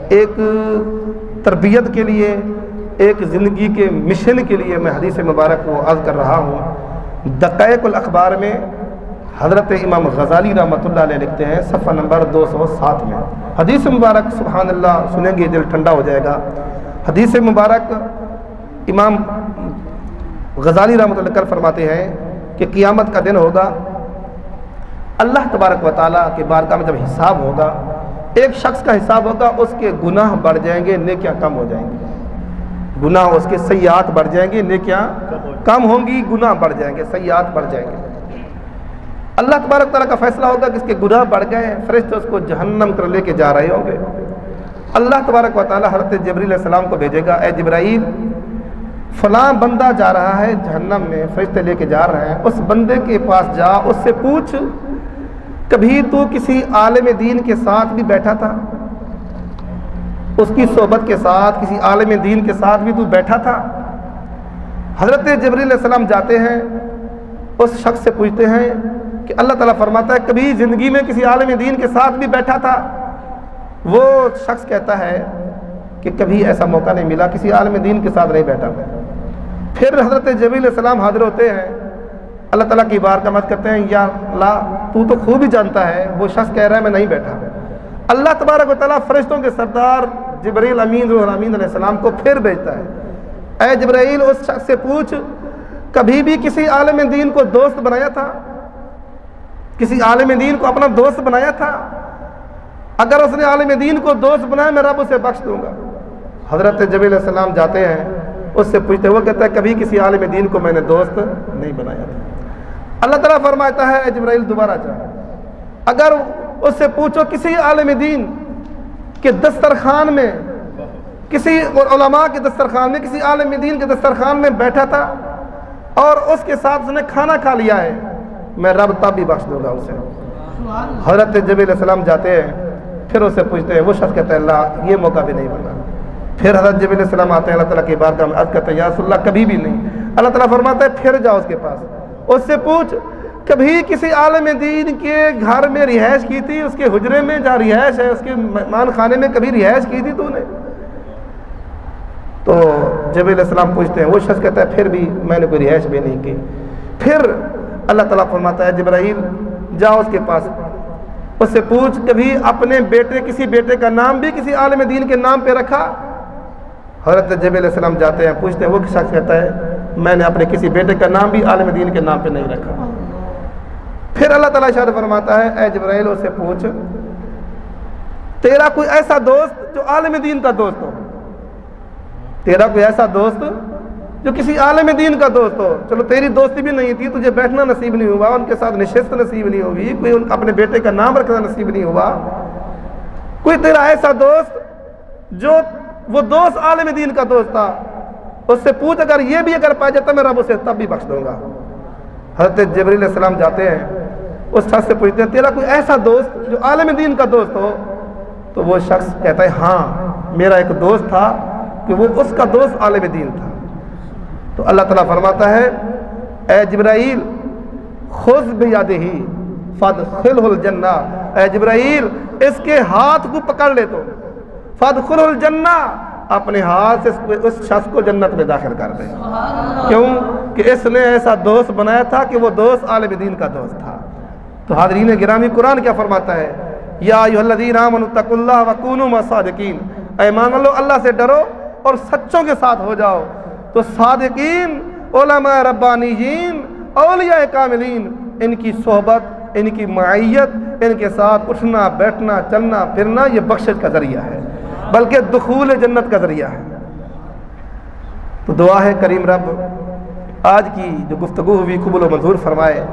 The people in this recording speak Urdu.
ایک تربیت کے لیے، ایک زندگی کے مشن کے لیے میں حدیث مبارک کو عرض کر رہا ہوں۔ دقائق الاخبار میں حضرت امام غزالی رحمۃ اللہ علیہ لکھتے ہیں صفحہ نمبر 207 میں، حدیث مبارک سبحان اللہ سنیں گے دل ٹھنڈا ہو جائے گا۔ حدیث مبارک امام غزالی رحمۃ اللہ علیہ فرماتے ہیں کہ قیامت کا دن ہوگا، اللہ تبارک و تعالیٰ کے بارگاہ میں جب حساب ہوگا، ایک شخص کا حساب ہوگا، اس کے گناہ بڑھ جائیں گے، نیکیاں کم ہو جائیں گی۔ گناہ اس کے سیئات بڑھ جائیں گے، نیکیاں کم ہوں گی، گناہ بڑھ جائیں گے، سیئات بڑھ جائیں گے۔ اللہ تبارک تعالیٰ کا فیصلہ ہوگا کہ اس کے گناہ بڑھ گئے، فرشتے اس کو جہنم کر لے کے جا رہے ہوں گے۔ اللہ تبارک و تعالیٰ حضرت جبریل علیہ السلام کو بھیجے گا، اے جبرائیل فلاں بندہ جا رہا ہے جہنم میں، فرشتے لے کے جا رہے ہیں، اس بندے کے پاس جا، اس سے پوچھ کبھی تو کسی عالم دین کے ساتھ بھی بیٹھا تھا؟ اس کی صحبت کے ساتھ، کسی عالم دین کے ساتھ بھی تو بیٹھا تھا؟ حضرت جبریل علیہ السلام جاتے ہیں، اس شخص سے پوچھتے ہیں کہ اللہ تعالیٰ فرماتا ہے کبھی زندگی میں کسی عالم دین کے ساتھ بھی بیٹھا تھا؟ وہ شخص کہتا ہے کہ کبھی ایسا موقع نہیں ملا، کسی عالم دین کے ساتھ نہیں بیٹھا میں۔ پھر حضرت جبریل علیہ السلام حاضر ہوتے ہیں، اللہ تعالیٰ کی بارگاہ میں کہتے ہیں یا اللہ تو خوب ہی جانتا ہے، وہ شخص کہہ رہا ہے میں نہیں بیٹھا۔ اللہ تبارک و تعالیٰ فرشتوں کے سردار جبرائیل امین روح الامین علیہ السلام کو پھر بھیجتا ہے، اے جبرائیل اس شخص سے پوچھ کبھی بھی کسی عالم دین کو دوست بنایا تھا؟ کسی عالم دین کو اپنا دوست بنایا تھا؟ اگر اس نے عالم دین کو دوست بنایا میں رب اسے بخش دوں گا۔ حضرت جبرائیل علیہ السلام جاتے ہیں، اس سے پوچھتے، وہ کہتا ہے کبھی کسی عالم دین کو میں نے دوست نہیں بنایا تھا۔ اللہ تعالیٰ فرماتا ہے اے جبرائیل دوبارہ جا، اگر اس سے پوچھو کسی عالم دین کے دسترخوان میں، کسی علماء کے دسترخوان میں، کسی عالم دین کے دسترخوان میں بیٹھا تھا اور اس کے ساتھ اس نے کھانا کھا لیا ہے، میں رب تب بھی بخش دوں گا اسے۔ حضرت جبرائیل علیہ السلام جاتے ہیں، پھر اس سے پوچھتے ہیں، وہ شخص کہتا ہے اللہ یہ موقع بھی نہیں ملا۔ پھر حضرت جبرائیل علیہ السلام آتے ہیں، اللہ تعالیٰ کی بارگاہ میں عرض کرتے ہیں یا رسول اللہ کبھی بھی نہیں۔ اللہ تعالیٰ فرماتا ہے پھر جاؤ اس کے پاس، اس سے پوچھ کبھی کسی عالم دین کے گھر میں رہائش کی تھی، اس کے حجرے میں جہاں رہائش ہے، اس کے مہمان خانے میں کبھی رہائش کی تھی تو نے؟ تو جبرائیل علیہ السلام پوچھتے ہیں، وہ شخص کہتا ہے پھر بھی میں نے کوئی رہائش بھی نہیں کی۔ پھر اللہ تعالیٰ فرماتا ہے جبرائیل جاؤ اس کے پاس، اس سے پوچھ کبھی اپنے بیٹے، کسی بیٹے کا نام بھی کسی عالم دین کے نام پہ رکھا؟ حضرت جبرائیل علیہ السلام جاتے ہیں، پوچھتے ہیں، وہ شخص کہتا ہے میں نے اپنے کسی بیٹے کا نام بھی عالم دین کے نام پہ نہیں رکھا۔ پھر اللہ تعالیٰ ارشاد فرماتا ہے اے جبرائیل اس سے پوچھ تیرا کوئی ایسا دوست جو عالم دین کا دوست ہو، تیرا کوئی ایسا دوست جو کسی عالم دین کا دوست ہو۔ چلو تیری دوستی بھی نہیں تھی، تجھے بیٹھنا نصیب نہیں ہوا، ان کے ساتھ نشست نصیب نہیں ہوئی، کوئی اپنے بیٹے کا نام رکھنا نصیب نہیں ہوا، کوئی تیرا ایسا دوست جو وہ دوست عالم دین کا دوست تھا، اس سے پوچھ اگر یہ بھی اگر پا جاتا میں رب اسے تب بھی بخش دوں گا۔ حضرت جبرائیل علیہ السلام جاتے ہیں، اس شخص سے پوچھتے ہیں تیرا کوئی ایسا دوست جو عالم دین کا دوست ہو؟ تو وہ شخص کہتا ہے ہاں میرا ایک دوست تھا کہ وہ اس کا دوست عالم دین تھا۔ تو اللہ تعالیٰ فرماتا ہے اے جبرائیل خذ بیدہ فادخلہ الجنہ، اے جبرائیل اس کے ہاتھ کو پکڑ لے تو، فادخلہ الجنہ اپنے ہاتھ سے اس شخص کو جنت میں داخل کر دے۔ کیوں کہ اس نے ایسا دوست بنایا تھا کہ وہ دوست عالم دین کا دوست تھا۔ تو حاضرین گرامی قرآن کیا فرماتا ہے یا ایھا الذین آمنوا اتقوا اللہ وکونوا مع الصادقین، اے ایمان والو اللہ سے ڈرو اور سچوں کے ساتھ ہو جاؤ۔ تو صادقین، علماء ربانیین، اولیاء کاملین، ان کی صحبت، ان کی معیت، ان کے ساتھ اٹھنا بیٹھنا چلنا پھرنا یہ بخشش کا ذریعہ ہے، بلکہ دخول جنت کا ذریعہ ہے۔ تو دعا ہے کریم رب آج کی جو گفتگو ہوئی قبول و منظور فرمائے۔